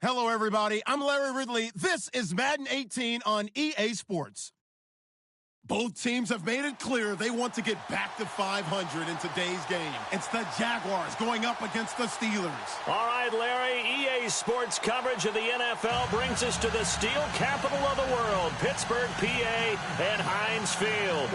Hello, everybody. I'm Larry Ridley. This is Madden 18 on EA Sports. Both teams have made it clear they want to get back to 500 in today's game. It's the Jaguars going up against the Steelers. All right, Larry, EA Sports coverage of the NFL brings us to the steel capital of the world, Pittsburgh, PA, and Heinz Field.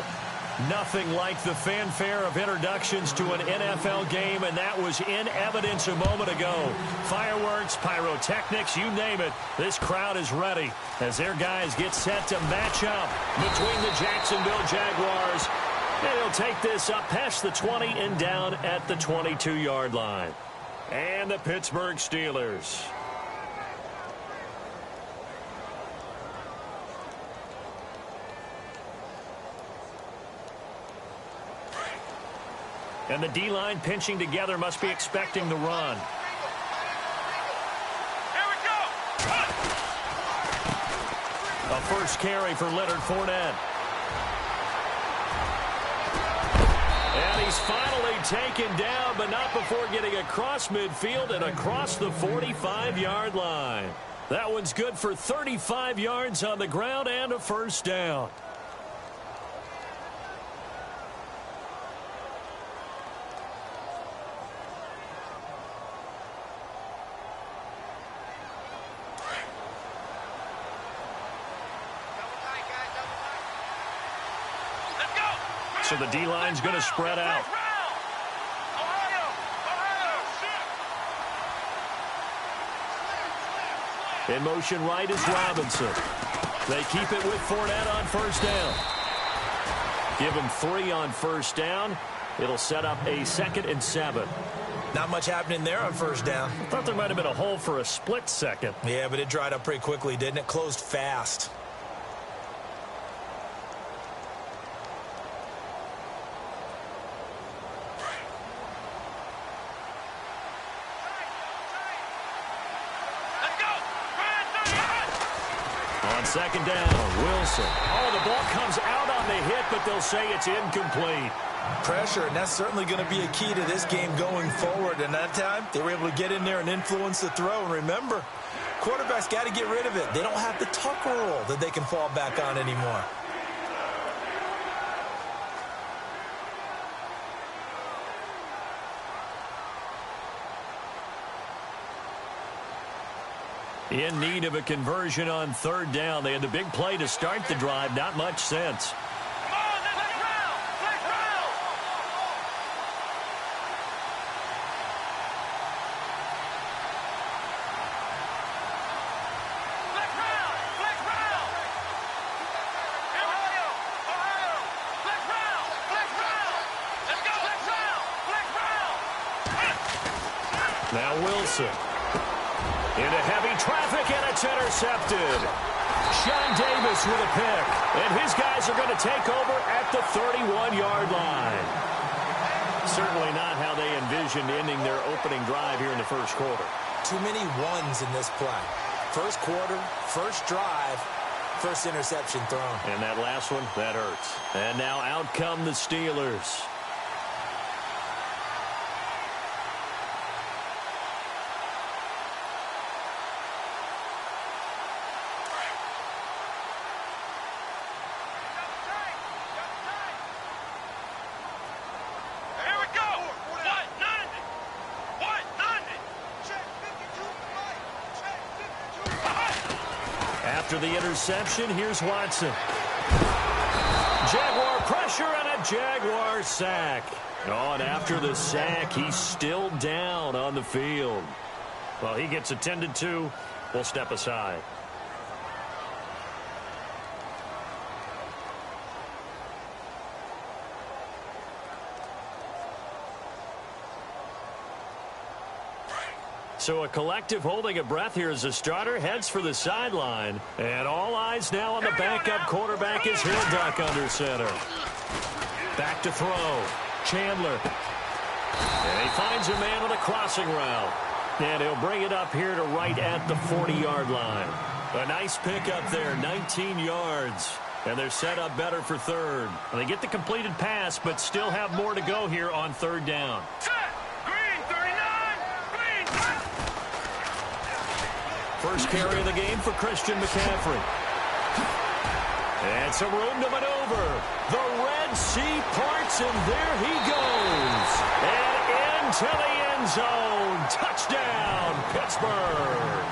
Nothing like the fanfare of introductions to an NFL game, and that was in evidence a moment ago. Fireworks, pyrotechnics, you name it. This crowd is ready as their guys get set to match up between the Jacksonville Jaguars. And he'll take this up past the 20 and down at the 22-yard line. And the Pittsburgh Steelers. And the D-line pinching together must be expecting the run. Here we go. A first carry for Leonard Fournette. And he's finally taken down, but not before getting across midfield and across the 45-yard line. That one's good for 35 yards on the ground and a first down. So the D-line's going to spread out. In motion right is Robinson. They keep it with Fournette on first down. Give him 3 on first down. It'll set up a 2nd and 7. Not much happening there on first down. Thought there might have been a hole for a split second. Yeah, but it dried up pretty quickly, didn't it? Closed fast. Second down, Wilson. Oh, the ball comes out on the hit, but they'll say it's incomplete. Pressure, and that's certainly going to be a key to this game going forward. And that time, they were able to get in there and influence the throw. And remember, quarterbacks got to get rid of it. They don't have the tuck rule that they can fall back on anymore. In need of a conversion on third down. They had the big play to start the drive. Not much sense. Now Wilson. Into heavy traffic, and it's intercepted. Sean Davis with a pick. And his guys are going to take over at the 31-yard line. Certainly not how they envisioned ending their opening drive here in the first quarter. Too many ones in this play. First quarter, first drive, first interception thrown. And that last one, that hurts. And now out come the Steelers. After the interception, here's Watson. Jaguar pressure and a Jaguar sack. Oh, and after the sack, he's still down on the field. Well, he gets attended to. We'll step aside. So a collective holding of breath here as the starter heads for the sideline. And all eyes now on the backup quarterback as he'll duck under center. Back to throw. Chandler. And he finds a man on a crossing route. And he'll bring it up here to right at the 40-yard line. A nice pickup there, 19 yards. And they're set up better for third. And they get the completed pass, but still have more to go here on third down. first carry of the game for Christian McCaffrey. And some room to maneuver. The Red Sea parts, and there he goes. And into the end zone. Touchdown, Pittsburgh.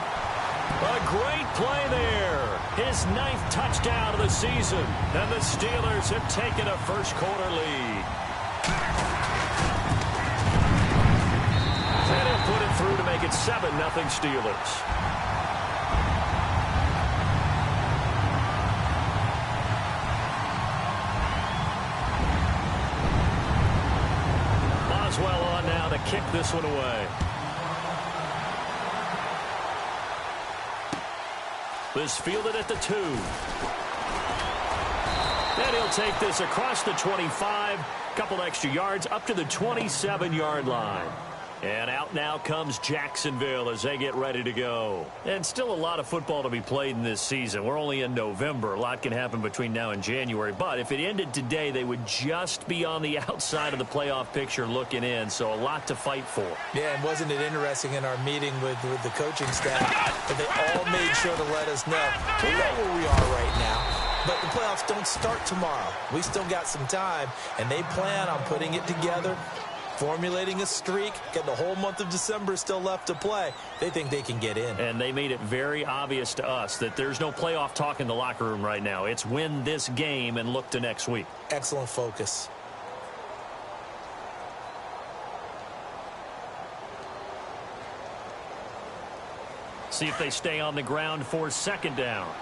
A great play there. His 9th touchdown of the season. And the Steelers have taken a first-quarter lead. And he'll put it through to make it 7-0 Steelers. Boswell on now to kick this one away. This fielded at the 2. And he'll take this across the 25. Couple extra yards up to the 27-yard line. And out now comes Jacksonville as they get ready to go. And still a lot of football to be played in this season. We're only in November. A lot can happen between now and January. But if it ended today, they would just be on the outside of the playoff picture looking in. So a lot to fight for. Yeah, and wasn't it interesting in our meeting with the coaching staff that they all made sure to let us know. We know where we are right now. But the playoffs don't start tomorrow. We still got some time, and they plan on putting it together, formulating a streak, getting the whole month of December still left to play. They think they can get in. And they made it very obvious to us that there's no playoff talk in the locker room right now. It's win this game and look to next week. Excellent focus. See if they stay on the ground for 2nd down.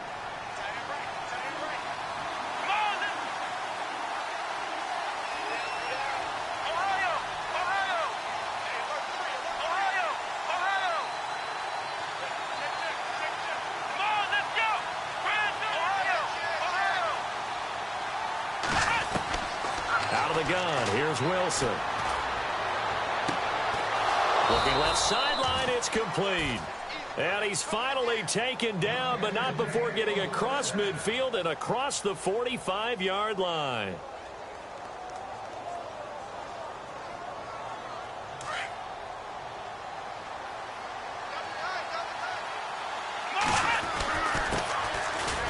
Wilson. Looking left sideline, it's complete. And he's finally taken down, but not before getting across midfield and across the 45-yard line.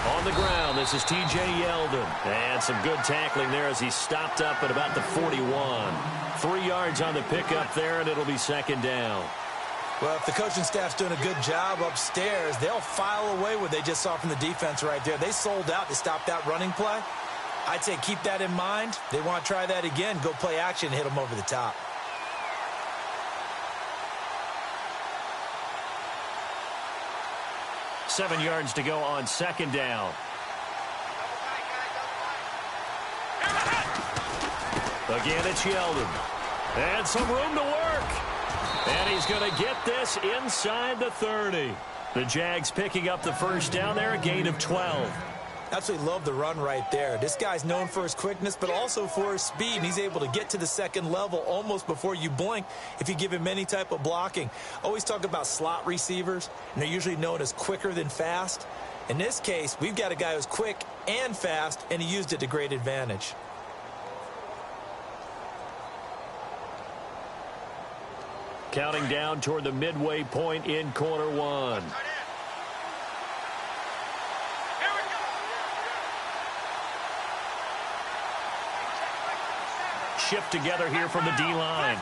On the ground, this is T.J. Yeldon. And some good tackling there as he stopped up at about the 41. 3 yards on the pickup there, and it'll be 2nd down. Well, if the coaching staff's doing a good job upstairs, they'll file away what they just saw from the defense right there. They sold out to stop that running play. I'd say keep that in mind. They want to try that again. Go play action and hit them over the top. Seven yards to go on 2nd down. Again, it's Yeldon. And some room to work. And he's going to get this inside the 30. The Jags picking up the 1st down there, a gain of 12. Absolutely love the run right there. This guy's known for his quickness, but also for his speed. And he's able to get to the 2nd level almost before you blink if you give him any type of blocking. Always talk about slot receivers, and they're usually known as quicker than fast. In this case, we've got a guy who's quick and fast, and he used it to great advantage. Counting down toward the midway point in quarter 1. Shift together here from the D-line.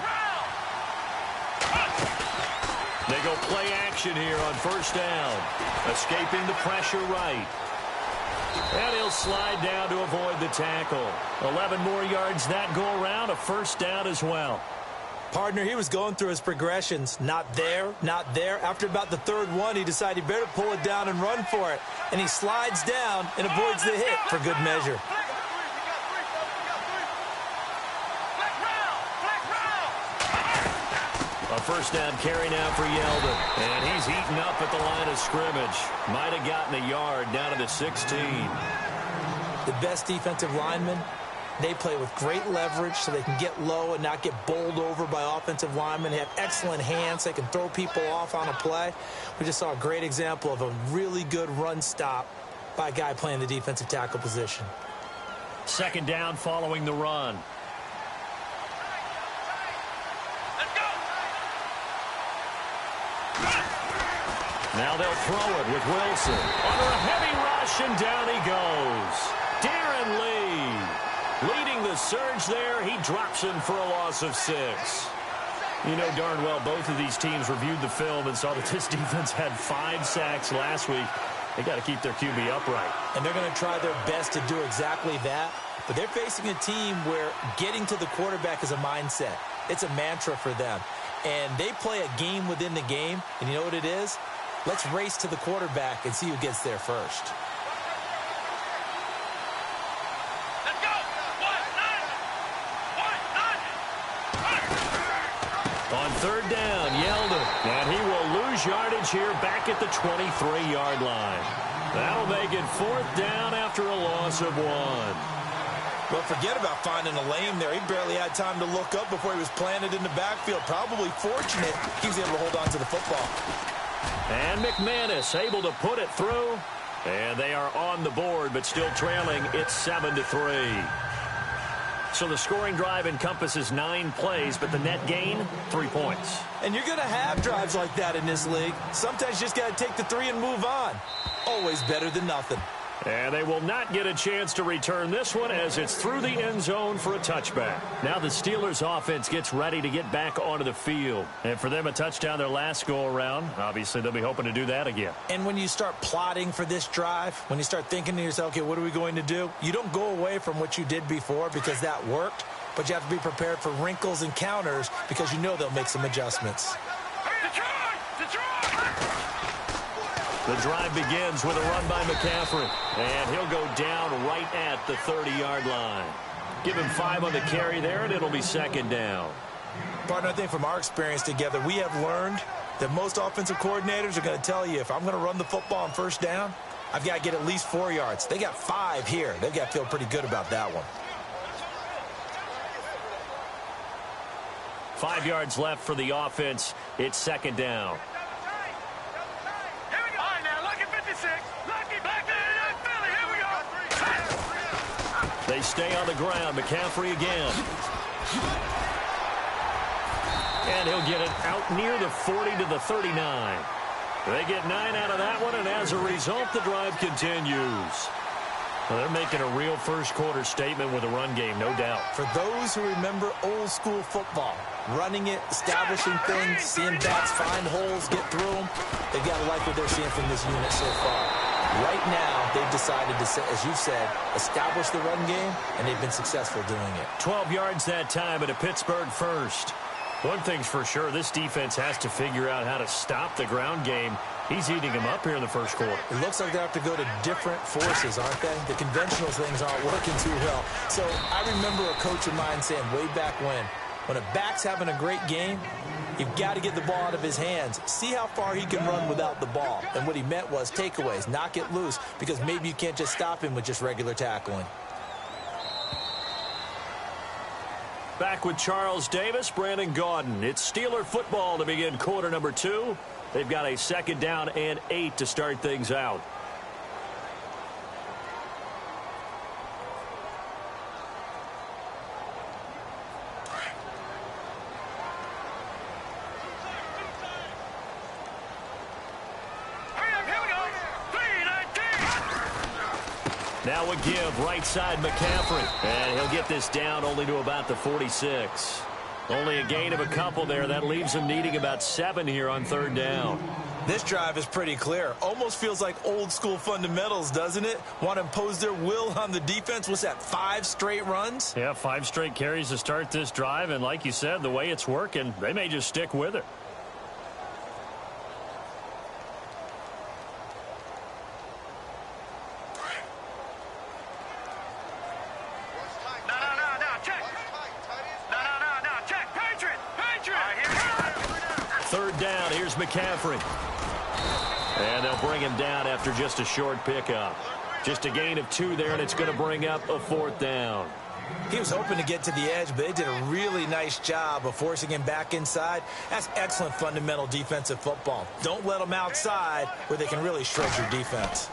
They go play action here on 1st down. Escaping the pressure right. And he'll slide down to avoid the tackle. 11 more yards that go around, a 1st down as well. Partner, he was going through his progressions. Not there, not there. After about the 3rd one, he decided he better pull it down and run for it. And he slides down and avoids the hit for good measure. A 1st down carry now for Yeldon. And he's eaten up at the line of scrimmage. Might have gotten a yard down to the 16. The best defensive linemen, they play with great leverage so they can get low and not get bowled over by offensive linemen. They have excellent hands. They can throw people off on a play. We just saw a great example of a really good run stop by a guy playing the defensive tackle position. 2nd down following the run. Now they'll throw it with Wilson. Under a heavy rush, and down he goes. Darren Lee leading the surge there. He drops him for a loss of 6. You know darn well both of these teams reviewed the film and saw that this defense had 5 sacks last week. They got to keep their QB upright. And they're going to try their best to do exactly that. But they're facing a team where getting to the quarterback is a mindset. It's a mantra for them. And they play a game within the game. And you know what it is? Let's race to the quarterback and see who gets there first. Let's go! On third down, Yeldon. And he will lose yardage here back at the 23-yard line. That'll make it 4th down after a loss of 1. Well, forget about finding a lane there. He barely had time to look up before he was planted in the backfield. Probably fortunate he was able to hold on to the football. And McManus able to put it through. And they are on the board, but still trailing. It's 7-3. So the scoring drive encompasses 9 plays, but the net gain, 3 points. And you're going to have drives like that in this league. Sometimes you just got to take the 3 and move on. Always better than nothing. And they will not get a chance to return this one as it's through the end zone for a touchback. Now the Steelers offense gets ready to get back onto the field. And for them, a touchdown their last go-around. Obviously, they'll be hoping to do that again. And when you start plotting for this drive, when you start thinking to yourself, okay, what are we going to do? You don't go away from what you did before because that worked. But you have to be prepared for wrinkles and counters because you know they'll make some adjustments. The drive begins with a run by McCaffrey. And he'll go down right at the 30-yard line. Give him 5 on the carry there, and it'll be 2nd down. Partner, I think from our experience together, we have learned that most offensive coordinators are going to tell you, if I'm going to run the football on 1st down, I've got to get at least 4 yards. They got 5 here. They've got to feel pretty good about that one. 5 yards left for the offense. It's 2nd down. They stay on the ground. McCaffrey again. And he'll get it out near the 40 to the 39. They get 9 out of that one, and as a result, the drive continues. Well, they're making a real first-quarter statement with a run game, no doubt. For those who remember old-school football, running it, establishing things, seeing backs find holes, get through them, they've got to like what they're seeing from this unit so far. Right now, they've decided to, as you said, establish the run game, and they've been successful doing it. 12 yards that time at a Pittsburgh first. One thing's for sure, this defense has to figure out how to stop the ground game. He's eating them up here in the first quarter. It looks like they have to go to different forces, aren't they? The conventional things aren't working too well. So I remember a coach of mine saying way back when a back's having a great game, you've got to get the ball out of his hands. See how far he can run without the ball. And what he meant was takeaways, knock it loose, because maybe you can't just stop him with just regular tackling. Back with Charles Davis, Brandon Gaudin. It's Steeler football to begin quarter number 2. They've got a 2nd down and 8 to start things out. Now a give, right side McCaffrey. And he'll get this down only to about the 46. Only a gain of a couple there. That leaves him needing about 7 here on 3rd down. This drive is pretty clear. Almost feels like old school fundamentals, doesn't it? Want to impose their will on the defense. What's that, 5 straight runs? Yeah, 5 straight carries to start this drive. And like you said, the way it's working, they may just stick with it. McCaffrey. And they'll bring him down after just a short pickup. Just a gain of 2 there, and it's going to bring up a 4th down. He was hoping to get to the edge, but they did a really nice job of forcing him back inside. That's excellent fundamental defensive football. Don't let them outside where they can really shred your defense.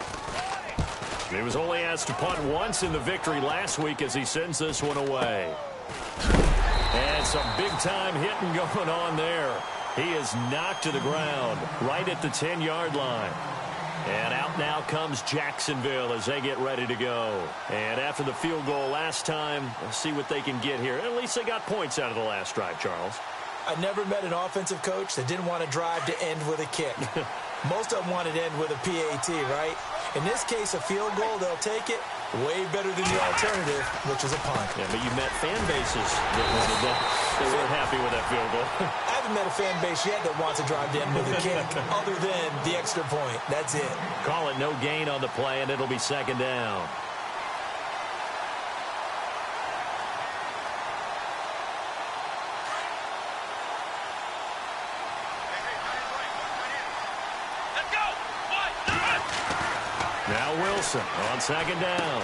He was only asked to punt once in the victory last week as he sends this one away. And some big-time hitting going on there. He is knocked to the ground right at the 10-yard line. And out now comes Jacksonville as they get ready to go. And after the field goal last time, let's see what they can get here. At least they got points out of the last drive, Charles. I never met an offensive coach that didn't want to drive to end with a kick. Most of them wanted to end with a PAT, right? In this case, a field goal, they'll take it. Way better than the alternative, which is a punt. Yeah, but you met fan bases that wanted that. They weren't happy with that field goal. I haven't met a fan base yet that wants to drive to end with a kick, other than the extra point. That's it. Call it no gain on the play, and it'll be second down. Now Wilson on second down.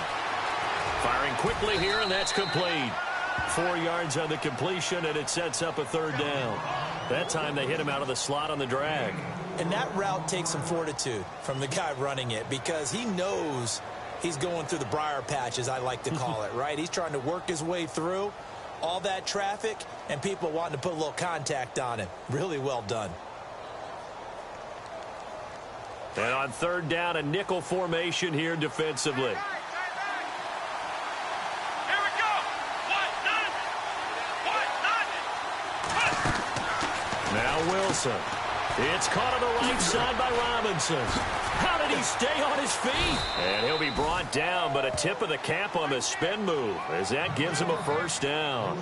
Firing quickly here, and that's complete. 4 yards on the completion, and it sets up a third down. That time they hit him out of the slot on the drag. And that route takes some fortitude from the guy running it because he knows he's going through the briar patch, as I like to call it, right? He's trying to work his way through all that traffic and people wanting to put a little contact on him. Really well done. And on third down, a nickel formation here defensively. Here we go. Now Wilson. It's caught on the right side by Robinson. How did he stay on his feet? And he'll be brought down, but a tip of the cap on the spin move as that gives him a first down.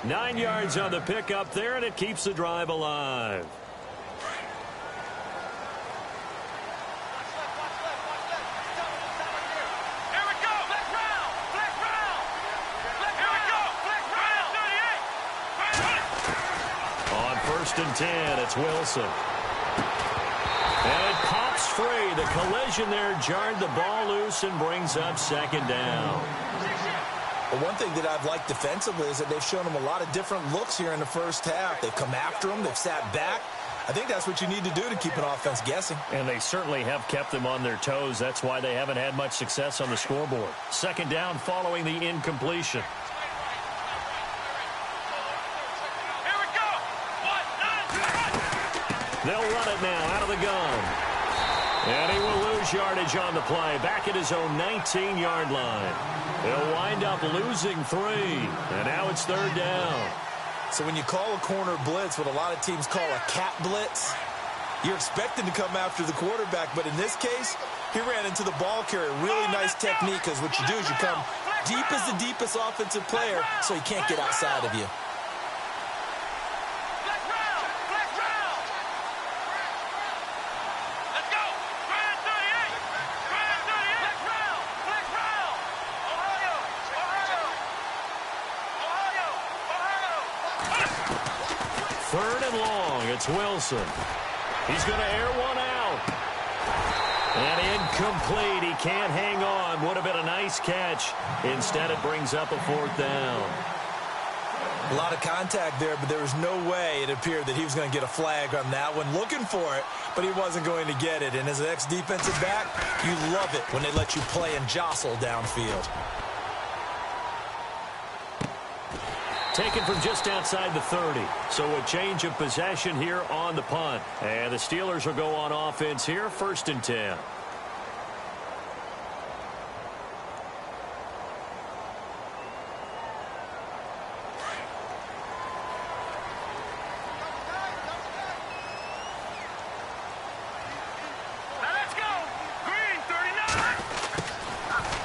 9 yards on the pickup there, and it keeps the drive alive. First and 10, it's Wilson. And it pops free. The collision there jarred the ball loose and brings up second down. Well, one thing that I've liked defensively is that they've shown him a lot of different looks here in the first half. They've come after him. They've sat back. I think that's what you need to do to keep an offense guessing. And they certainly have kept them on their toes. That's why they haven't had much success on the scoreboard. Second down following the incompletion. They'll run it now out of the gun. And he will lose yardage on the play. Back at his own 19-yard line. They'll wind up losing 3. And now it's third down. So when you call a corner blitz, what a lot of teams call a cat blitz, you're expected to come after the quarterback. But in this case, he ran into the ball carrier. Really nice technique, because what you do is you come deep as the deepest offensive player so he can't get outside of you. Third and long, it's Wilson. He's going to air one out. And incomplete. He can't hang on. Would have been a nice catch. Instead, it brings up a fourth down. A lot of contact there, but there was no way it appeared that he was going to get a flag on that one. Looking for it, but he wasn't going to get it. And as an ex-defensive back, you love it when they let you play and jostle downfield. Taken from just outside the 30. So a change of possession here on the punt. And the Steelers will go on offense here, first and 10.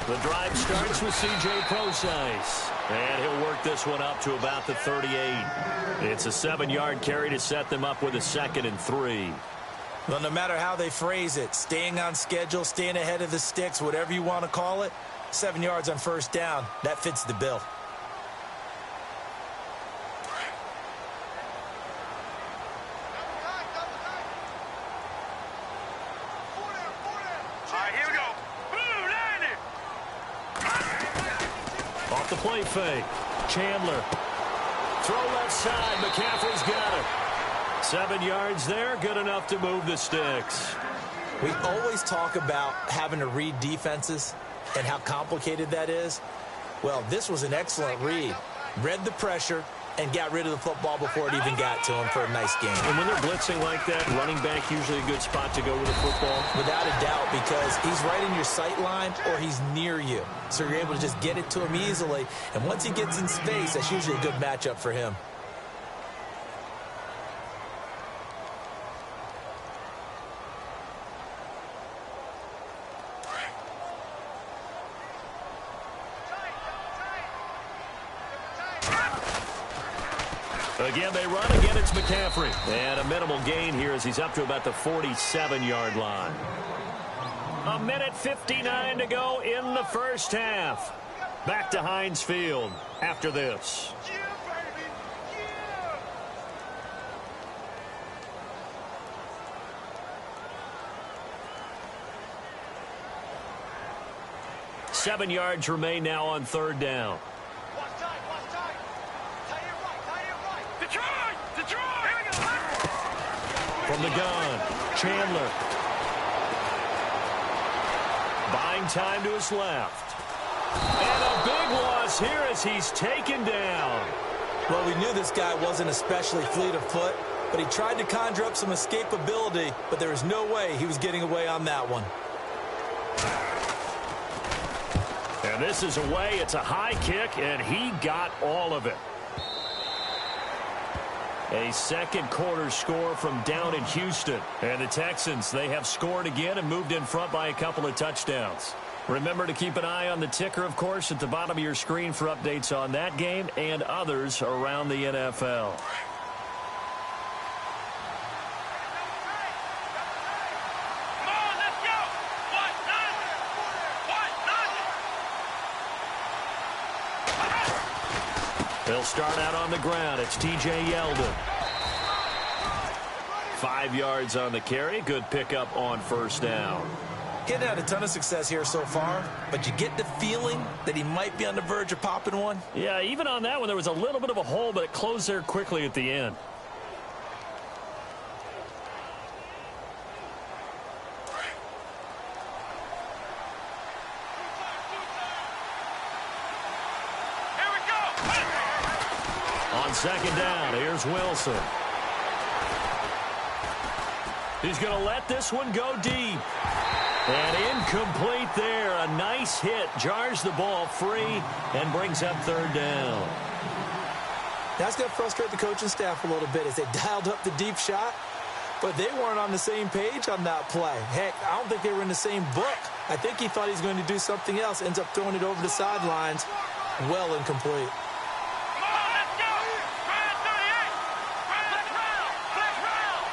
The drive starts with C.J. Prosise. And he'll work this one up to about the 38. It's a 7-yard carry to set them up with a 2nd and 3. Well, no matter how they phrase it, staying on schedule, staying ahead of the sticks, whatever you want to call it, 7 yards on first down, that fits the bill. Off the play fake. Chandler. Throw left side. McCaffrey's got it. 7 yards there. Good enough to move the sticks. We always talk about having to read defenses and how complicated that is. Well, this was an excellent read. Read the pressure, and got rid of the football before it even got to him for a nice game. And when they're blitzing like that, running back usually a good spot to go with the football? Without a doubt, because he's right in your sight line or he's near you. So you're able to just get it to him easily. And once he gets in space, that's usually a good matchup for him. Again, they run. Again, it's McCaffrey. And a minimal gain here as he's up to about the 47-yard line. 1:59 to go in the first half. Back to Heinz Field after this. Yeah, baby. Yeah. 7 yards remain now on third down. Watch time, watch time. Tie it right. Detroit! Detroit! Here we go. From the gun, Chandler. Buying time to his left. And a big loss here as he's taken down. Well, we knew this guy wasn't especially fleet of foot, but he tried to conjure up some escapability, but there was no way he was getting away on that one. And this is away. It's a high kick, and he got all of it. A second quarter score from down in Houston. And the Texans, they have scored again and moved in front by a couple of touchdowns. Remember to keep an eye on the ticker, of course, at the bottom of your screen for updates on that game and others around the NFL. Come on, let's go. What? Nothing. They'll start out on the ground. It's T.J. Yeldon. 5 yards on the carry. Good pickup on first down. He hadn't had a ton of success here so far, but you get the feeling that he might be on the verge of popping one. Yeah, even on that one, there was a little bit of a hole, but it closed there quickly at the end. Here we go. On second down, here's Wilson. He's going to let this one go deep. And incomplete there. A nice hit. Jars the ball free and brings up third down. That's going to frustrate the coaching staff a little bit as they dialed up the deep shot, but they weren't on the same page on that play. Heck, I don't think they were in the same book. I think he thought he was going to do something else. Ends up throwing it over the sidelines. Well incomplete. Come on, let's go. Ryan 38. Flex round.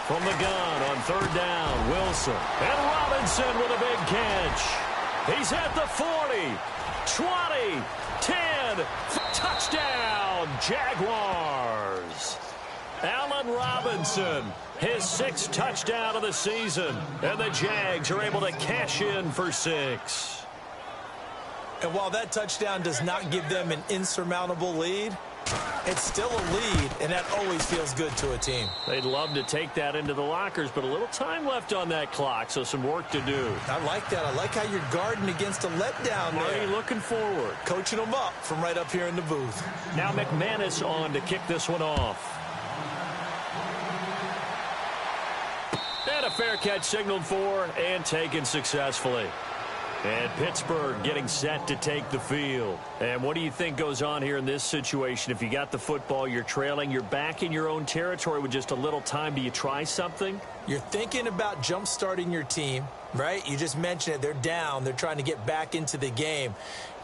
From the gun on third down, Wilson. And Robinson with a big catch. He's at the 40, 20, 10, touchdown, Jaguars. Allen Robinson, his 6th touchdown of the season. And the Jags are able to cash in for 6. And while that touchdown does not give them an insurmountable lead, it's still a lead, and that always feels good to a team. They'd love to take that into the lockers, but a little time left on that clock, so some work to do. I like that. I like how you're guarding against a letdown there. Already looking forward. Coaching them up from right up here in the booth. Now McManus on to kick this one off. And a fair catch signaled for and taken successfully. And Pittsburgh getting set to take the field. And what do you think goes on here in this situation? If you got the football, you're trailing, you're back in your own territory with just a little time. Do you try something? You're thinking about jump-starting your team, right? You just mentioned it. They're down. They're trying to get back into the game.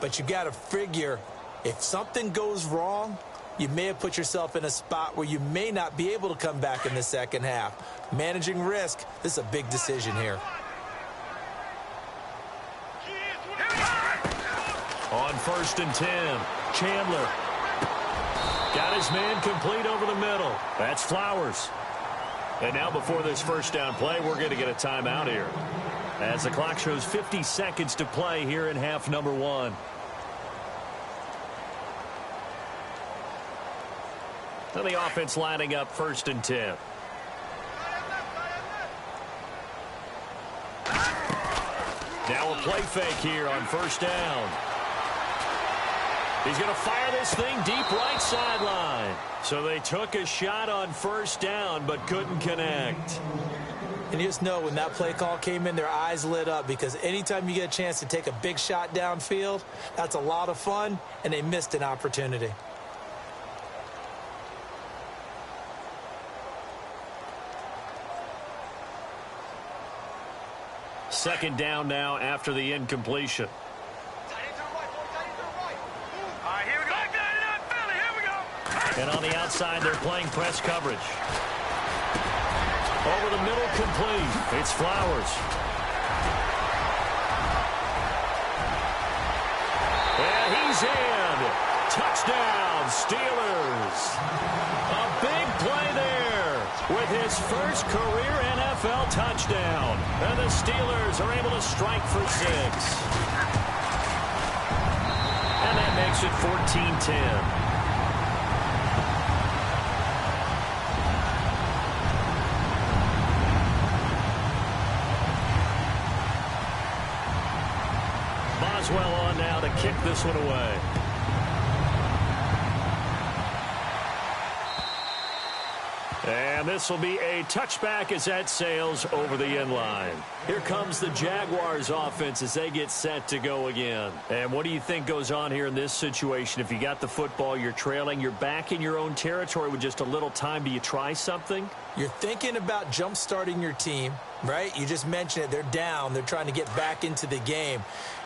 But you got to figure if something goes wrong, you may have put yourself in a spot where you may not be able to come back in the second half. Managing risk, this is a big decision here. On 1st and 10, Chandler. Got his man complete over the middle. That's Flowers. And now before this first down play, we're going to get a timeout here. As the clock shows 50 seconds to play here in half number 1. So the offense lining up 1st and 10. Now a play fake here on 1st down. He's going to fire this thing deep right sideline. So they took a shot on first down but couldn't connect. And you just know when that play call came in, their eyes lit up, because anytime you get a chance to take a big shot downfield, that's a lot of fun, and they missed an opportunity. Second down now after the incompletion. And on the outside, they're playing press coverage. Over the middle, complete. It's Flowers. And he's in. Touchdown, Steelers. A big play there with his first career NFL touchdown. And the Steelers are able to strike for 6. And that makes it 14-10. Boswell on now to kick this one away. And this will be a touchback as that sails over the end line. Here comes the Jaguars offense as they get set to go again. And what do you think goes on here in this situation? If you got the football, you're trailing, you're back in your own territory with just a little time. Do you try something? You're thinking about jump-starting your team, right? You just mentioned it. They're down. They're trying to get back into the game.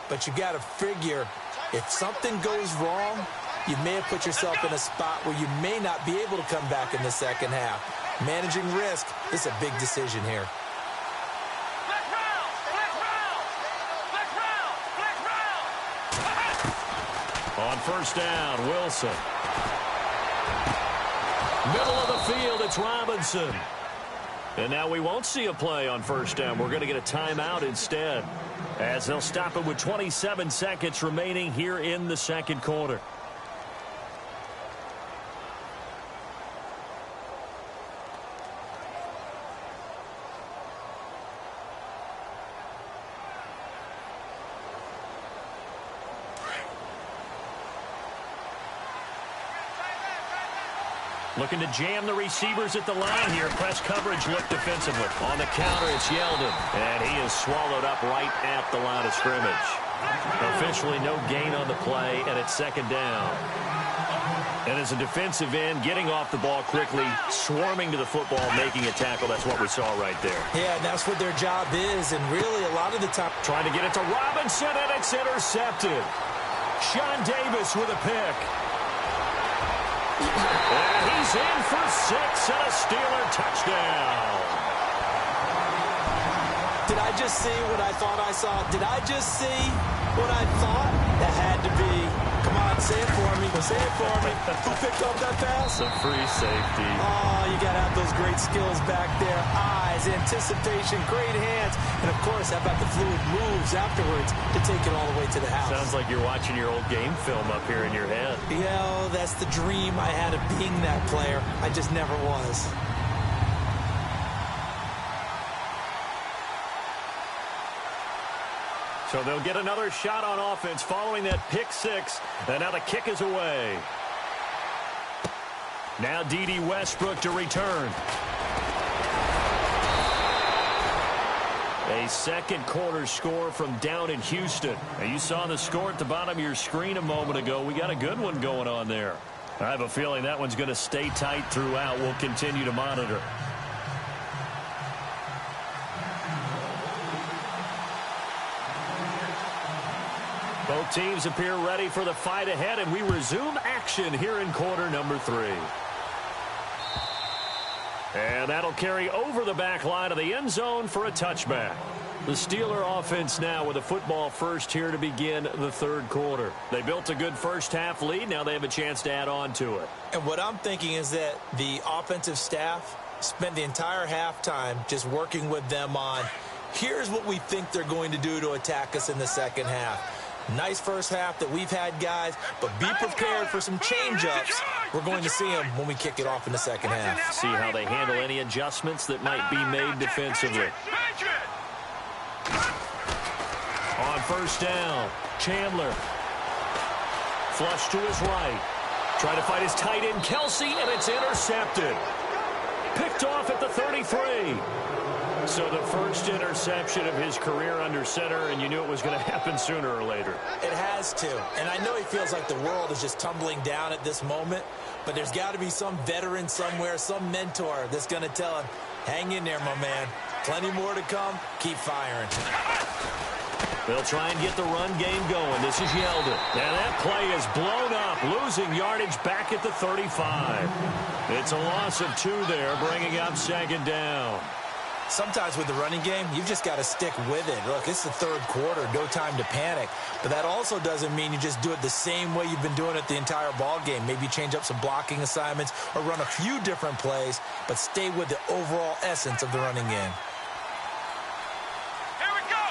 But you got to figure, if something goes wrong, you may have put yourself in a spot where you may not be able to come back in the second half. Managing risk is a big decision here. On first down, Wilson. Middle of the field, it's Robinson. And now we won't see a play on first down. We're going to get a timeout instead, as they'll stop it with 27 seconds remaining here in the second quarter. Looking to jam the receivers at the line here. Press coverage look defensively. On the counter, it's Yeldon. And he is swallowed up right at the line of scrimmage. Officially no gain on the play, and it's second down. And as a defensive end, getting off the ball quickly, swarming to the football, making a tackle. That's what we saw right there. Yeah, and that's what their job is. And really, a lot of the time, trying to get it to Robinson, and it's intercepted. Sean Davis with a pick. And he's in for 6 and a Steeler touchdown. Did I just see what I thought I saw? Did I just see what I thought? That had to be. Come on, say it for me. Say it for me. Who picked up that pass? A free safety. Oh, you got to have those great skills back there. Eyes, anticipation, great hands. And, of course, how about the fluid moves afterwards to take it all the way to the house? Sounds like you're watching your old game film up here in your head. Yeah, that's the dream I had of being that player. I just never was. So they'll get another shot on offense following that pick 6. And now the kick is away. Now D.D. Westbrook to return. A second quarter score from down in Houston. Now you saw the score at the bottom of your screen a moment ago. We got a good one going on there. I have a feeling that one's going to stay tight throughout. We'll continue to monitor. Both teams appear ready for the fight ahead, and we resume action here in quarter number 3. And that'll carry over the back line of the end zone for a touchback. The Steeler offense now with a football first here to begin the third quarter. They built a good first half lead. Now they have a chance to add on to it. And what I'm thinking is that the offensive staff spent the entire halftime just working with them on, here's what we think they're going to do to attack us in the second half. Nice first half that we've had, guys, but be prepared for some change-ups. We're going to see them when we kick it off in the second half. See how they handle any adjustments that might be made defensively. On first down, Chandler. Flush to his right. Trying to fight his tight end, Kelsey, and it's intercepted. Picked off at the 33. So the first interception of his career under center, and you knew it was going to happen sooner or later. It has to. And I know he feels like the world is just tumbling down at this moment, but there's got to be some veteran somewhere, some mentor that's going to tell him, hang in there, my man. Plenty more to come. Keep firing. They'll try and get the run game going. This is Yeldon. And that play is blown up, losing yardage back at the 35. It's a loss of 2 there, bringing up second down. Sometimes with the running game, you've just got to stick with it. Look, it's the third quarter, no time to panic. But that also doesn't mean you just do it the same way you've been doing it the entire ball game. Maybe change up some blocking assignments or run a few different plays, but stay with the overall essence of the running game. Here we go.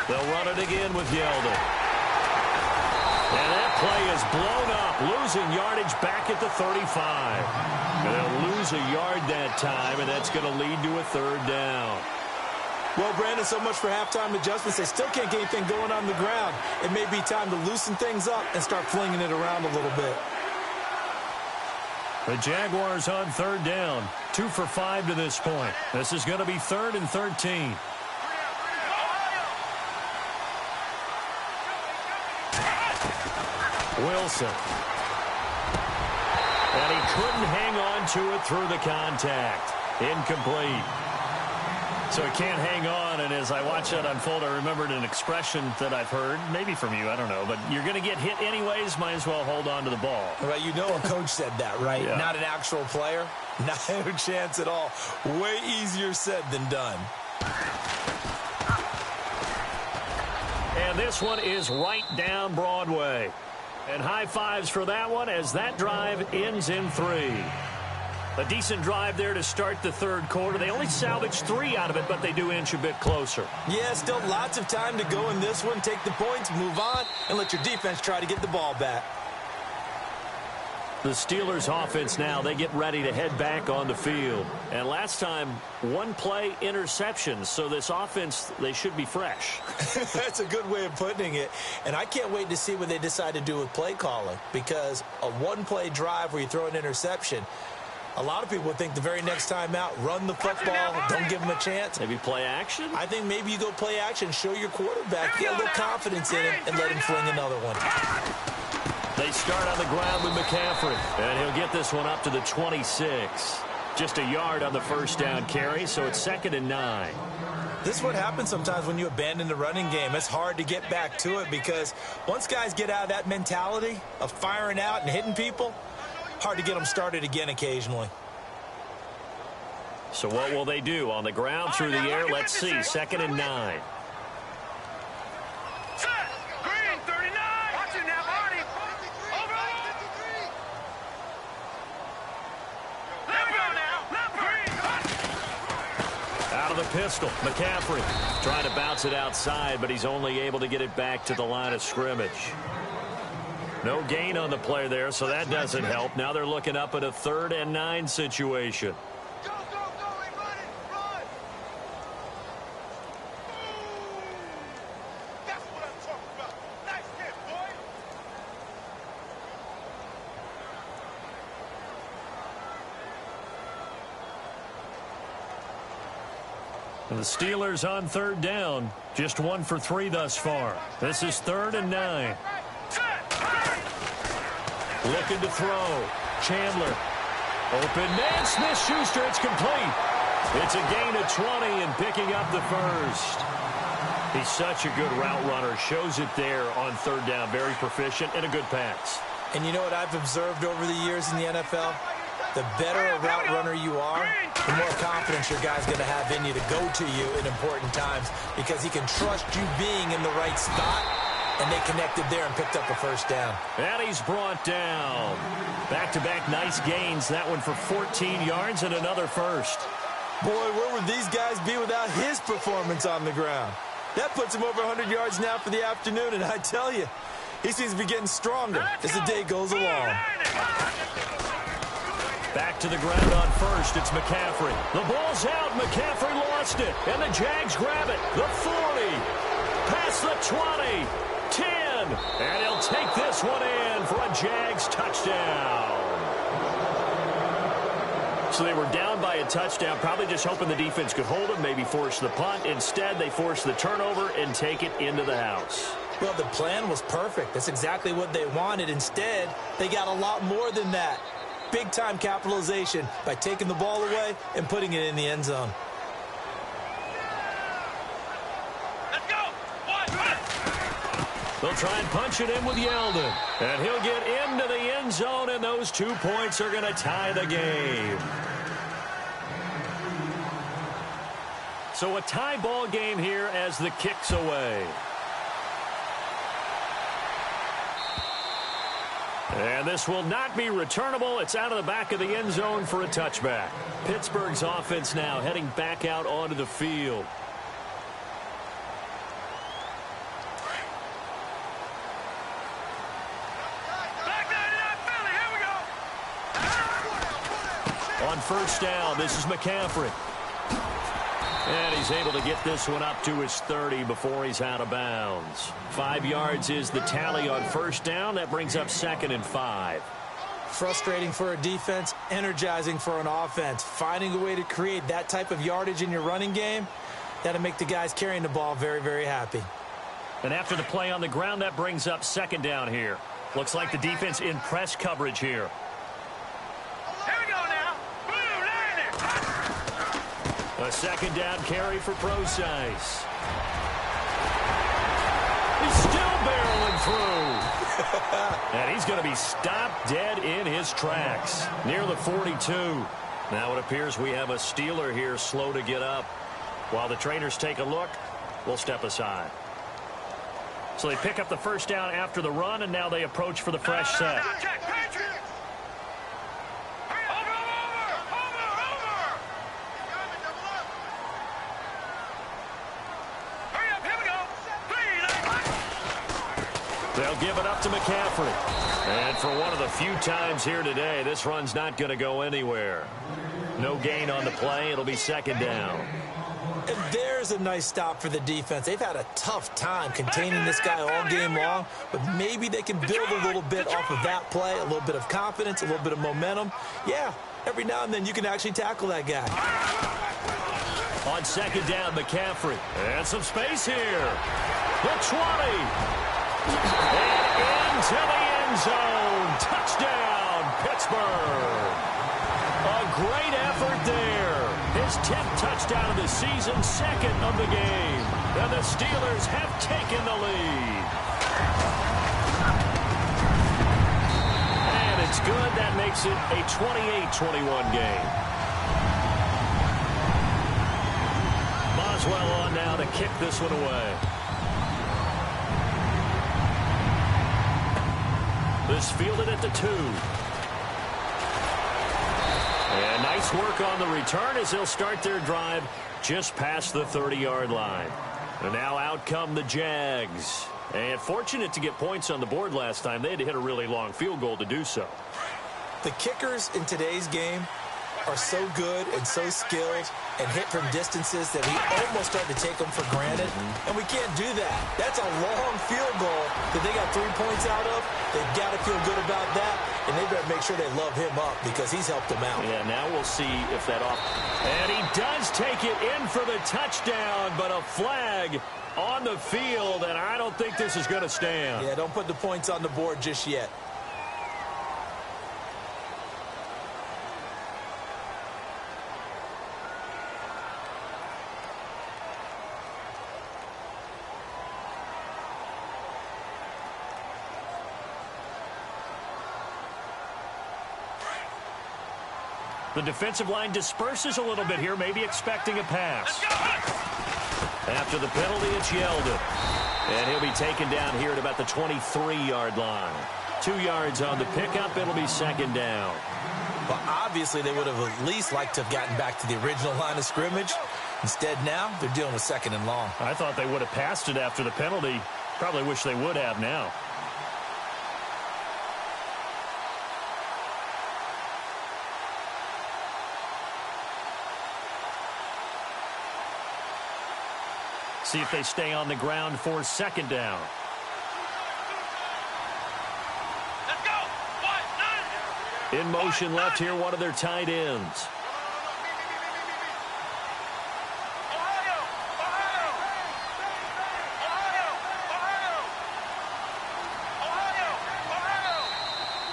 They'll run it again with Yeldon. And that play is blown up, losing yardage back at the 35. And they'll lose a yard that time, and that's going to lead to a third down. Well, Brandon, so much for halftime adjustments. They still can't get anything going on the ground. It may be time to loosen things up and start flinging it around a little bit. The Jaguars on third down, 2 for 5 to this point. This is going to be 3rd and 13. Wilson. And he couldn't hang on to it through the contact. Incomplete. So he can't hang on, and as I watch that unfold, I remembered an expression that I've heard, maybe from you, I don't know, but you're going to get hit anyways, might as well hold on to the ball. Right, you know a coach said that, right? Yeah. Not an actual player. No chance at all. Way easier said than done. And this one is right down Broadway. And high fives for that one as that drive ends in 3. A decent drive there to start the third quarter. They only salvaged 3 out of it, but they do inch a bit closer. Yeah, still lots of time to go in this one. Take the points, move on, and let your defense try to get the ball back. The Steelers offense now, they get ready to head back on the field. And last time, 1 play interception. So this offense, they should be fresh. That's a good way of putting it. And I can't wait to see what they decide to do with play calling. Because a 1-play drive where you throw an interception, a lot of people would think the very next time out, run the football, don't give them a chance. Maybe play action? I think maybe you go play action, show your quarterback, get a little confidence in him, and let him fling another one. They start on the ground with McCaffrey, and he'll get this one up to the 26. Just a yard on the first down carry, so it's 2nd and 9. This is what happens sometimes when you abandon the running game. It's hard to get back to it because once guys get out of that mentality of firing out and hitting people, hard to get them started again occasionally. So what will they do? On the ground, through the air, let's see. 2nd and 9. Pistol. McCaffrey trying to bounce it outside, but he's only able to get it back to the line of scrimmage. No gain on the play there, so that doesn't help. Now they're looking up at a 3rd and 9 situation. Go, go, go, hey, run it, run. That's what I'm talking about. Nice hit, boy. The Steelers on 3rd down. Just 1 for 3 thus far. This is 3rd and 9. Looking to throw. Chandler. Open man. Smith-Schuster. It's complete. It's a gain of 20 and picking up the first. He's such a good route runner. Shows it there on 3rd down. Very proficient and a good pass. And you know what I've observed over the years in the NFL? The better a route runner you are, the more confidence your guy's going to have in you to go to you in important times because he can trust you being in the right spot, and they connected there and picked up a first down. And he's brought down. Back-to-back nice gains. That one for 14 yards and another first. Boy, where would these guys be without his performance on the ground? That puts him over 100 yards now for the afternoon, and I tell you, he seems to be getting stronger as the day goes along. Back to the ground on first. It's McCaffrey. The ball's out. McCaffrey lost it. And the Jags grab it. The 40. Past the 20. again. And he'll take this one in for a Jags touchdown. So they were down by a touchdown, probably just hoping the defense could hold them, maybe force the punt. Instead, they force the turnover and take it into the house. Well, the plan was perfect. That's exactly what they wanted. Instead, they got a lot more than that. Big-time capitalization by taking the ball away and putting it in the end zone. Let's go. They'll try and punch it in with Yeldon. And he'll get into the end zone, and those 2 points are going to tie the game. So a tie ball game here as the kick's away. And this will not be returnable. It's out of the back of the end zone for a touchback. Pittsburgh's offense now heading back out onto the field. On first down, this is McCaffrey. And he's able to get this one up to his 30 before he's out of bounds. 5 yards is the tally on first down. That brings up 2nd and 5. Frustrating for a defense, energizing for an offense. Finding a way to create that type of yardage in your running game, that'll make the guys carrying the ball very, very happy. And after the play on the ground, that brings up 2nd down here. Looks like the defense in press coverage here. A 2nd down carry for Procise. He's still barreling through. And he's going to be stopped dead in his tracks near the 42. Now it appears we have a Steeler here slow to get up. While the trainers take a look, we'll step aside. So they pick up the first down after the run, and now they approach for the fresh set. They'll give it up to McCaffrey. And for one of the few times here today, this run's not going to go anywhere. No gain on the play. It'll be 2nd down. And there's a nice stop for the defense. They've had a tough time containing this guy all game long, but maybe they can build a little bit off of that play, a little bit of confidence, a little bit of momentum. Yeah, every now and then you can actually tackle that guy. On 2nd down, McCaffrey. And some space here. The 20. And into the end zone. Touchdown, Pittsburgh. A great effort there. His 10th touchdown of the season, 2nd of the game. And the Steelers have taken the lead. And it's good. That makes it a 28-21 game. Boswell on now to kick this one away. This fielded at the 2. And nice work on the return as they'll start their drive just past the 30-yard line. And now out come the Jags. And fortunate to get points on the board last time. They had to hit a really long field goal to do so. The kickers in today's game are so good and so skilled and hit from distances that we almost start to take them for granted. And we can't do that. That's a long field goal that they got 3 points out of. They've got to feel good about that, and they better make sure they love him up because he's helped them out. Yeah, now we'll see if that off. And he does take it in for the touchdown, but a flag on the field, and I don't think this is going to stand. Yeah, don't put the points on the board just yet. The defensive line disperses a little bit here, maybe expecting a pass. After the penalty, it's Yeldon. And he'll be taken down here at about the 23-yard line. 2 yards on the pickup. It'll be 2nd down. Well, obviously, they would have at least liked to have gotten back to the original line of scrimmage. Instead, now, they're dealing with 2nd and long. I thought they would have passed it after the penalty. Probably wish they would have now. See if they stay on the ground for 2nd down. In motion left here, one of their tight ends.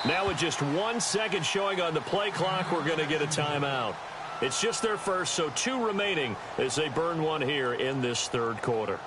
Now with just 1 second showing on the play clock, we're going to get a timeout. It's just their first, so 2 remaining as they burn one here in this third quarter.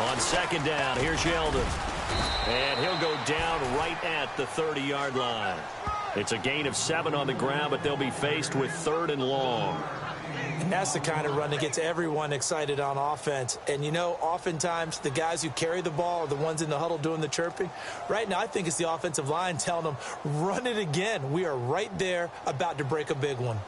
On second down, here's Yeldon. And he'll go down right at the 30-yard line. It's a gain of 7 on the ground, but they'll be faced with 3rd and long. And that's the kind of run that gets everyone excited on offense. And, you know, oftentimes the guys who carry the ball are the ones in the huddle doing the chirping. Right now, I think it's the offensive line telling them, run it again. We are right there about to break a big one.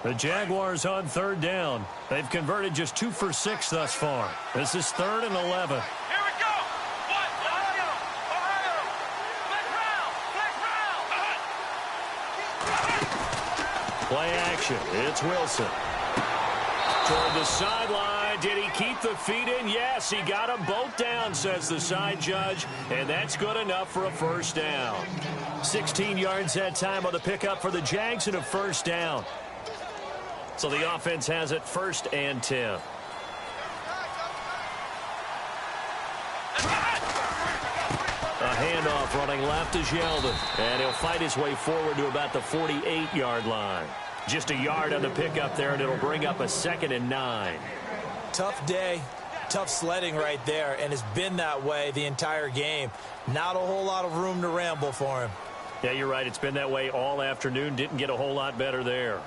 The Jaguars on 3rd down. They've converted just 2 for 6 thus far. This is 3rd and 11. Here we go. Ohio. Flag round. Play action. It's Wilson. Toward the sideline. Did he keep the feet in? Yes, he got them both down, says the side judge. And that's good enough for a first down. 16 yards that time on the pickup for the Jags and a first down. So the offense has it 1st and 10. A handoff running left is Yeldon. And he'll fight his way forward to about the 48-yard line. Just a yard on the pickup there, and it'll bring up a 2nd and 9. Tough day, tough sledding right there, and it's been that way the entire game. Not a whole lot of room to ramble for him. Yeah, you're right. It's been that way all afternoon. Didn't get a whole lot better there.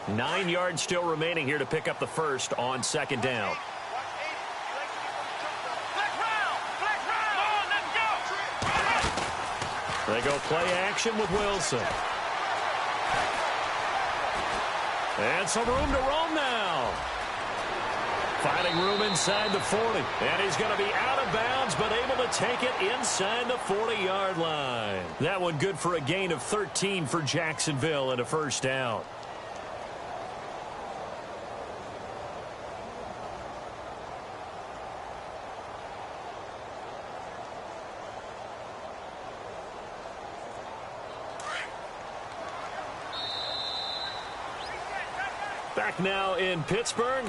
9 yards still remaining here to pick up the first on 2nd down. They go play action with Wilson. And some room to roam now. Finding room inside the 40. And he's going to be out of bounds, but able to take it inside the 40-yard line. That one good for a gain of 13 for Jacksonville and a first down. Back now in Pittsburgh.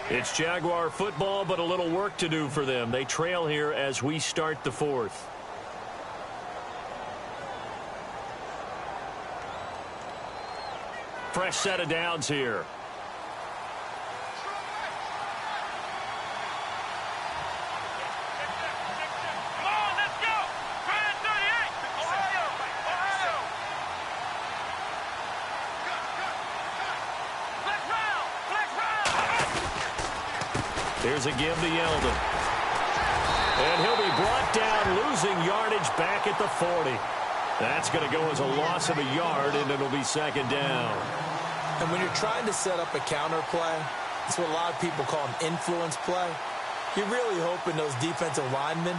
It's Jaguar football, but a little work to do for them. They trail here as we start the 4th. Fresh set of downs here. Here's a give to Yeldon. And he'll be brought down, losing yardage back at the 40. That's going to go as a loss of a yard, and it'll be 2nd down. And when you're trying to set up a counter play, it's what a lot of people call an influence play. You're really hoping those defensive linemen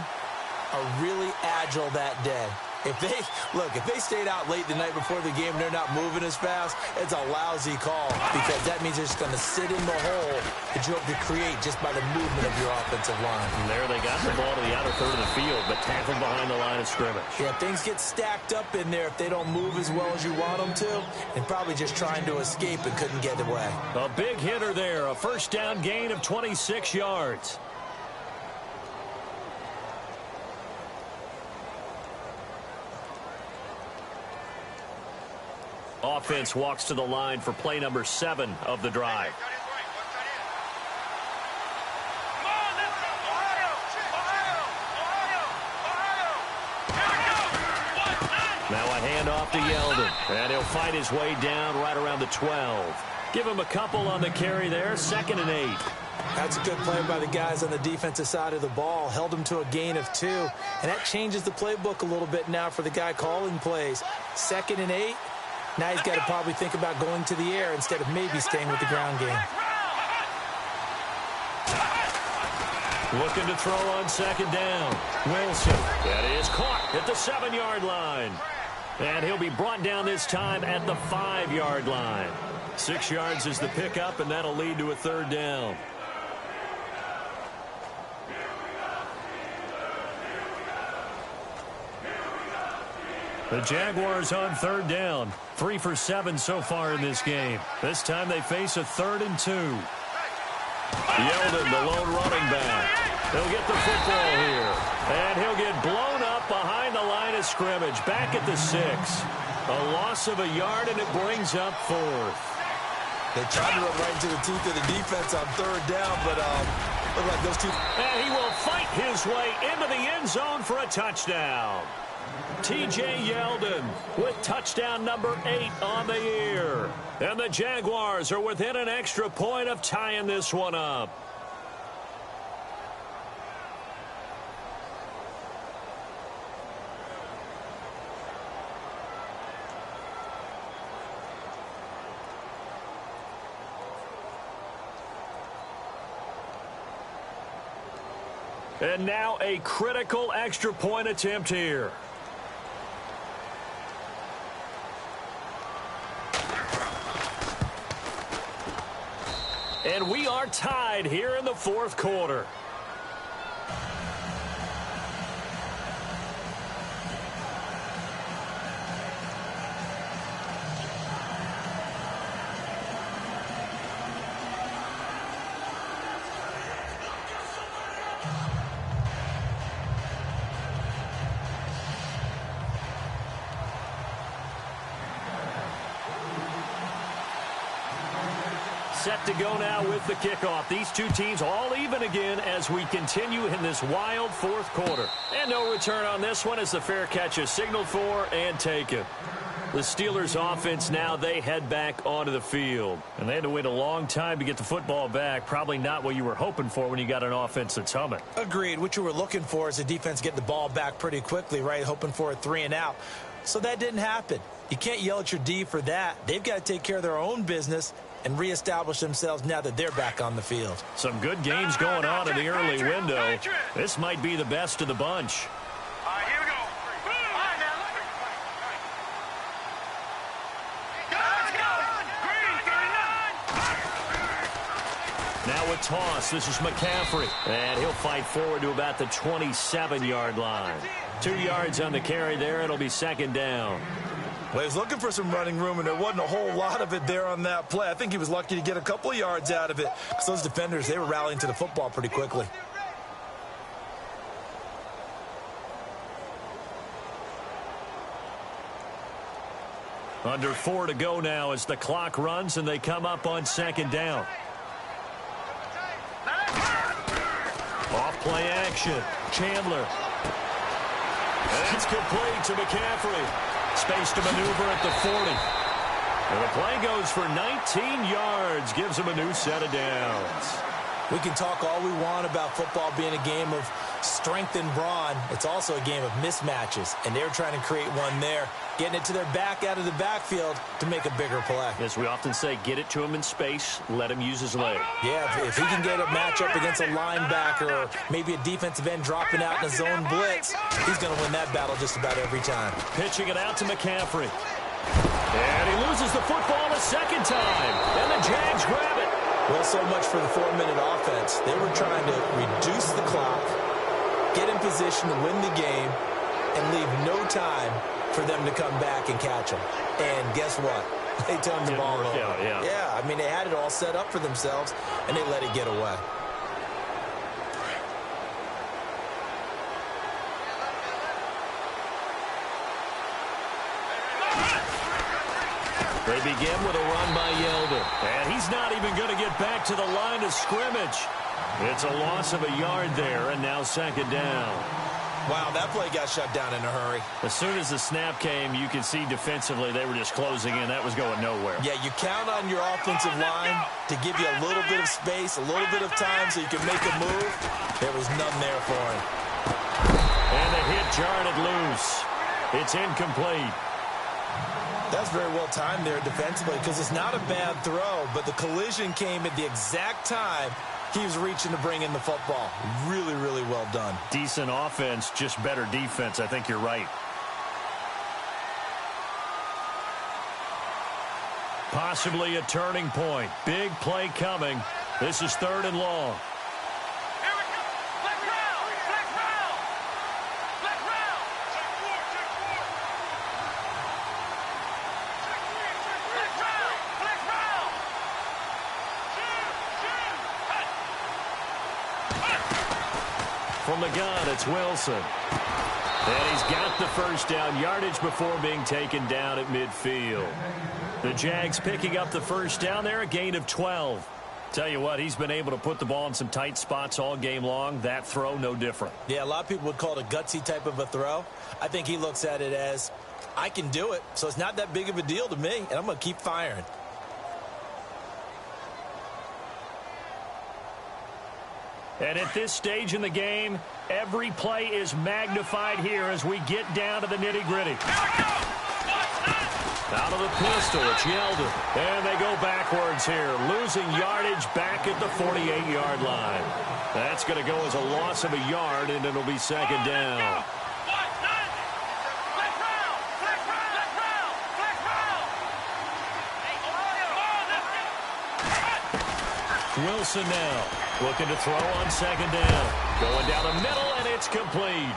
are really agile that day. If they stayed out late the night before the game and they're not moving as fast, it's a lousy call because that means they're just going to sit in the hole that you hope to create just by the movement of your offensive line. And there they got the ball to the outer third of the field, but tackled behind the line of scrimmage. Yeah, things get stacked up in there if they don't move as well as you want them to, and probably just trying to escape and couldn't get away. A big hitter there, a first down gain of 26 yards. Offense walks to the line for play number 7 of the drive. Now a handoff to Yeldon, and he'll fight his way down right around the 12. Give him a couple on the carry there, 2nd and 8. That's a good play by the guys on the defensive side of the ball. Held them to a gain of 2. And that changes the playbook a little bit now for the guy calling plays. 2nd and 8. Now he's got to probably think about going to the air instead of maybe staying with the ground game. Looking to throw on 2nd down. Wilson. That is caught at the 7-yard line. And he'll be brought down this time at the 5-yard line. 6 yards is the pickup, and that'll lead to a 3rd down. The Jaguars on 3rd down. 3 for 7 so far in this game. This time they face a 3rd and 2. Yeldon, the lone running back. He'll get the football here. And he'll get blown up behind the line of scrimmage. Back at the 6. A loss of a yard, and it brings up 4th. They tried to run right into the teeth of the defense on 3rd down, but look like those two. And he will fight his way into the end zone for a touchdown. T.J. Yeldon with touchdown number 8 on the year. And the Jaguars are within an extra point of tying this one up. And now a critical extra point attempt here. And we are tied here in the 4th quarter. Set to go now with the kickoff. These two teams all even again as we continue in this wild 4th quarter. And no return on this one as the fair catch is signaled for and taken. The Steelers offense now, they head back onto the field. And they had to wait a long time to get the football back. Probably not what you were hoping for when you got an offense that's humming. Agreed. What you were looking for is the defense get the ball back pretty quickly, right? Hoping for a 3 and out. So that didn't happen. You can't yell at your D for that. They've got to take care of their own business and reestablish themselves now that they're back on the field. Some good games going on in the early window. This might be the best of the bunch. All right, here we go. Now a toss. This is McCaffrey. And he'll fight forward to about the 27-yard line. 2 yards on the carry there. It'll be 2nd down. Well, he was looking for some running room, and there wasn't a whole lot of it there on that play. I think he was lucky to get a couple of yards out of it because those defenders, they were rallying to the football pretty quickly. Under 4 to go now as the clock runs and they come up on 2nd down. Off play action. Chandler. That's complete to McCaffrey. Space to maneuver at the 40. And the play goes for 19 yards. Gives him a new set of downs. We can talk all we want about football being a game of strength and brawn. It's also a game of mismatches. And they're trying to create one there. Getting it to their back out of the backfield to make a bigger play. As we often say, get it to him in space. Let him use his leg. Yeah, if he can get a matchup against a linebacker or maybe a defensive end dropping out in a zone blitz, he's going to win that battle just about every time. Pitching it out to McCaffrey. And he loses the football a 2nd time. And the Jags grab it. Well, so much for the 4-minute offense. They were trying to reduce the clock, get in position to win the game, and leave no time for them to come back and catch them. And guess what? They turned the ball over. Yeah, I mean, they had it all set up for themselves, and they let it get away. They begin with a run by Yeldon. And he's not even going to get back to the line of scrimmage. It's a loss of a yard there, and now 2nd down. Wow, that play got shut down in a hurry. As soon as the snap came, you could see defensively they were just closing in. That was going nowhere. Yeah, you count on your offensive line to give you a little bit of space, a little bit of time so you can make a move. There was none there for him. And the hit jarred it loose. It's incomplete. That's very well timed there defensively because it's not a bad throw, but the collision came at the exact time he was reaching to bring in the football. Really, really well done. Decent offense, just better defense. I think you're right. Possibly a turning point. Big play coming. This is 3rd and long. Here we go. Black round. Black round. Black round. Check 4. Check 4. Check 3. Check 3. Black round. Black round. Shoot. Cut. From the gun, it's Wilson. And he's got the first down. Yardage before being taken down at midfield. The Jags picking up the first down there, a gain of 12. Tell you what, he's been able to put the ball in some tight spots all game long. That throw, no different. Yeah, a lot of people would call it a gutsy type of a throw. I think he looks at it as, I can do it, so it's not that big of a deal to me, and I'm going to keep firing. And at this stage in the game, every play is magnified here as we get down to the nitty-gritty. Out of the pistol, it's Yeldon. And they go backwards here, losing yardage back at the 48-yard line. That's going to go as a loss of a yard, and it'll be 2nd down. Wilson now looking to throw on 2nd down. Going down the middle, and it's complete.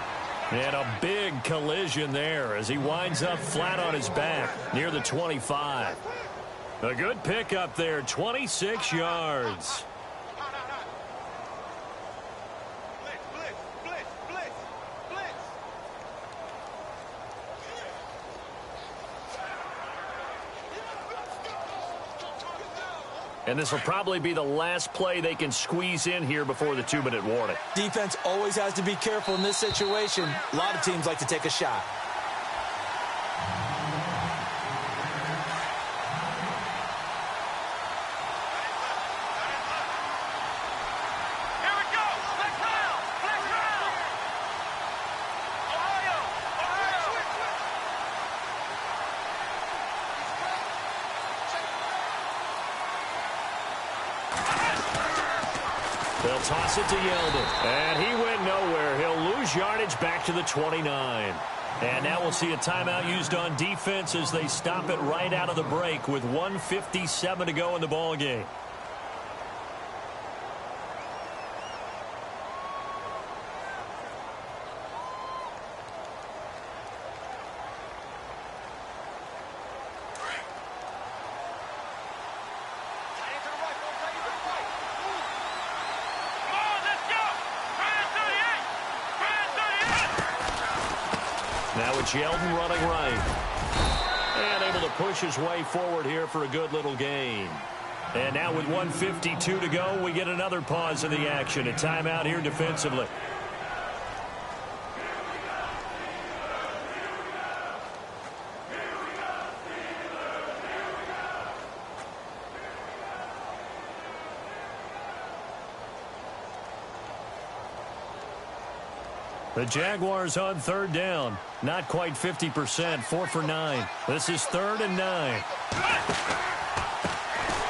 And a big collision there as he winds up flat on his back near the 25. A good pickup there, 26 yards. And this will probably be the last play they can squeeze in here before the 2-minute warning. Defense always has to be careful in this situation. A lot of teams like to take a shot. Here we go. Black round. Black round. Ohio. They'll toss it to Yeldon. And he went nowhere. He'll lose yardage back to the 29. And now we'll see a timeout used on defense as they stop it right out of the break with 1:57 to go in the ball game. Now it's Yeldon running right. And able to push his way forward here for a good little gain. And now with 1:52 to go, we get another pause in the action. A timeout here defensively. The Jaguars on 3rd down. Not quite 50%, 4 for 9. This is 3rd and 9.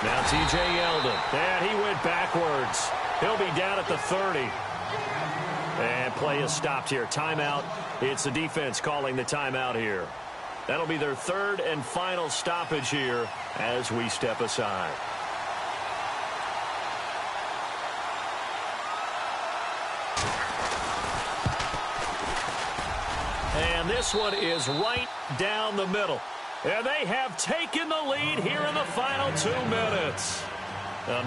Now T.J. Yeldon. And he went backwards. He'll be down at the 30. And play is stopped here. Timeout. It's the defense calling the timeout here. That'll be their 3rd and final stoppage here as we step aside. And this one is right down the middle. And they have taken the lead here in the final 2 minutes.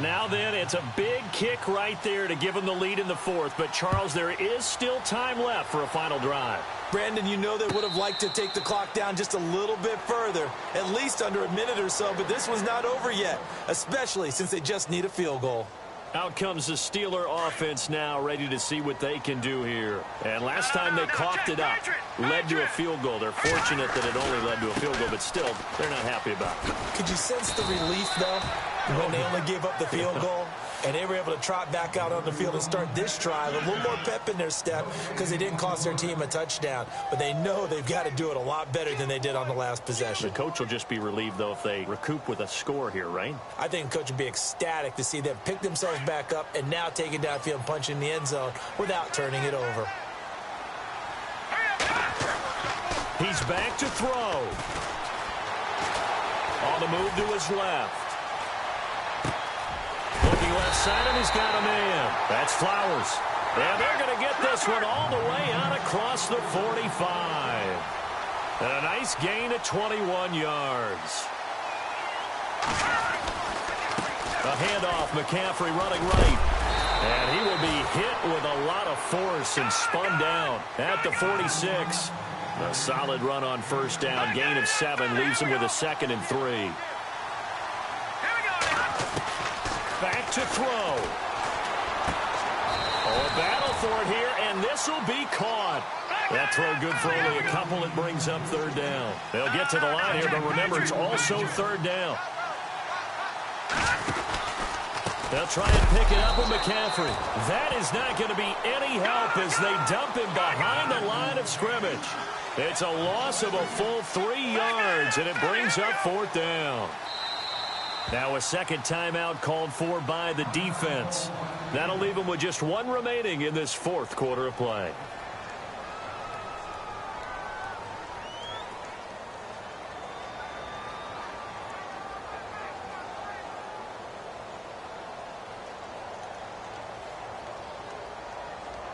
Now then, it's a big kick right there to give them the lead in the 4th. But, Charles, there is still time left for a final drive. Brandon, you know they would have liked to take the clock down just a little bit further, at least under a minute or so. But this one's not over yet, especially since they just need a field goal. Out comes the Steeler offense now, ready to see what they can do here. And last time they coughed it up, led to a field goal. They're fortunate that it only led to a field goal, but still, they're not happy about it. Could you sense the relief, though, when they only gave up the field goal? And they were able to trot back out on the field and start this drive. A little more pep in their step because they didn't cost their team a touchdown. But they know they've got to do it a lot better than they did on the last possession. The coach will just be relieved, though, if they recoup with a score here, right? I think the coach would be ecstatic to see them pick themselves back up and now take it downfield and punch in the end zone without turning it over. He's back to throw. On the move to his left. Looking left side, and he's got a man. That's Flowers. And they're going to get this one all the way out across the 45. And a nice gain of 21 yards. A handoff, McCaffrey running right. And he will be hit with a lot of force and spun down at the 46. A solid run on first down. Gain of 7 leaves him with a 2nd and 3. Back to throw. Oh, a battle for it here, and this will be caught. That throw good for only a couple. It brings up 3rd down. They'll get to the line here, but remember, it's also 3rd down. They'll try and pick it up with McCaffrey. That is not going to be any help as they dump him behind the line of scrimmage. It's a loss of a full 3 yards, and it brings up 4th down. Now a second timeout called for by the defense. That'll leave them with just 1 remaining in this 4th quarter of play.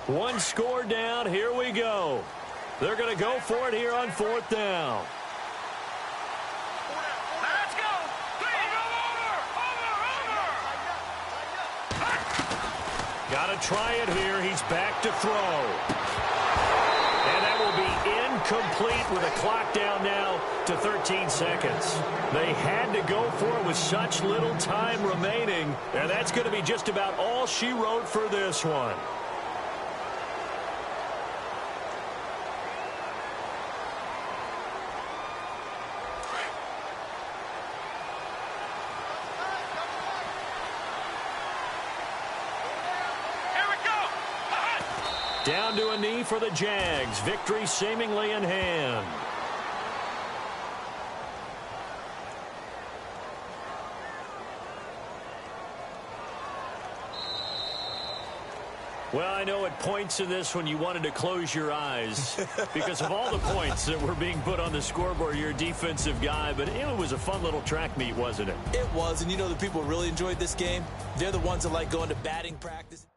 One score down. Here we go. They're going to go for it here on 4th down. Got to try it here. He's back to throw. And that will be incomplete with a clock down now to 13 seconds. They had to go for it with such little time remaining. And that's going to be just about all she wrote for this one. Down to a knee for the Jags. Victory seemingly in hand. Well, I know at points in this one you wanted to close your eyes because of all the points that were being put on the scoreboard. You're a defensive guy, but it was a fun little track meet, wasn't it? It was, and you know the people who really enjoyed this game? They're the ones that like going to batting practice.